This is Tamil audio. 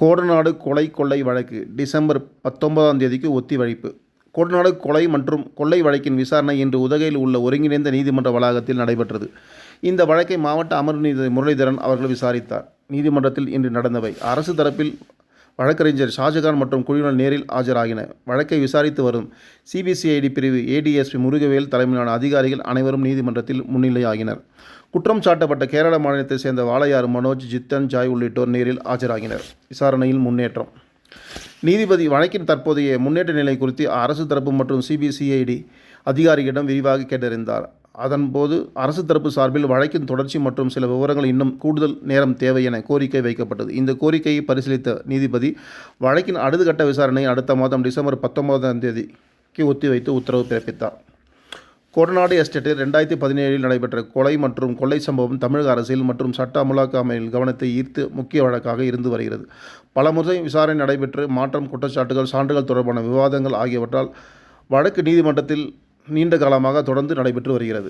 கோடநாடு கொலை கொள்ளை வழக்கு டிசம்பர் 19ஆம் தேதிக்கு ஒத்திவைப்பு. கோடநாடு கொலை மற்றும் கொள்ளை வழக்கின் விசாரணை இன்று உதகையில் உள்ள ஒருங்கிணைந்த நீதிமன்ற வளாகத்தில் நடைபெற்றது. இந்த வழக்கை மாவட்ட அமர்வு நீதிபதி முரளிதரன் அவர்கள் விசாரித்தார். நீதிமன்றத்தில் இன்று நடந்தவை: அரசு தரப்பில் வழக்கறிஞர் ஷாஜகான் மற்றும் குழுவினர் நேரில் ஆஜராகினர். வழக்கை விசாரித்து வரும் சிபிசிஐடி பிரிவு ஏடிஎஸ்பி முருகவேல் தலைமையிலான அதிகாரிகள் அனைவரும் நீதிமன்றத்தில் முன்னிலையாகினர். குற்றம் சாட்டப்பட்ட கேரள மாநிலத்தைச் சேர்ந்த வாளையாறு மனோஜ், ஜித்தன், ஜாய் உள்ளிட்டோர் நேரில் ஆஜராகினர். விசாரணையில் முன்னேற்றம். நீதிபதி வழக்கின் தற்போதைய முன்னேற்ற நிலை குறித்து அரசு தரப்பு மற்றும் சிபிசிஐடி அதிகாரிகளிடம் விரிவாக கேட்டறிந்தார். அதன்போது அரசு தரப்பு சார்பில் வழக்கின் தொடர்ச்சி மற்றும் சில விவரங்கள் இன்னும் கூடுதல் நேரம் தேவை என கோரிக்கை வைக்கப்பட்டது. இந்த கோரிக்கையை பரிசீலித்த நீதிபதி வழக்கின் அடுத்த கட்ட விசாரணையை அடுத்த மாதம் டிசம்பர் 19ஆம் தேதிக்கு ஒத்திவைத்து உத்தரவு பிறப்பித்தார். கோடநாடு எஸ்டேட்டில் 2017இல் நடைபெற்ற கொலை மற்றும் கொள்ளை சம்பவம் தமிழக அரசியல் மற்றும் சட்ட அமலாக்க அமைப்பில் கவனத்தை ஈர்த்து முக்கிய வழக்காக இருந்து வருகிறது. பல முறை விசாரணை நடைபெற்று மாற்றம், குற்றச்சாட்டுகள், சான்றுகள் தொடர்பான விவாதங்கள் ஆகியவற்றால் வழக்கு நீதிமன்றத்தில் நீண்ட காலமாக தொடர்ந்து நடைபெற்று வருகிறது.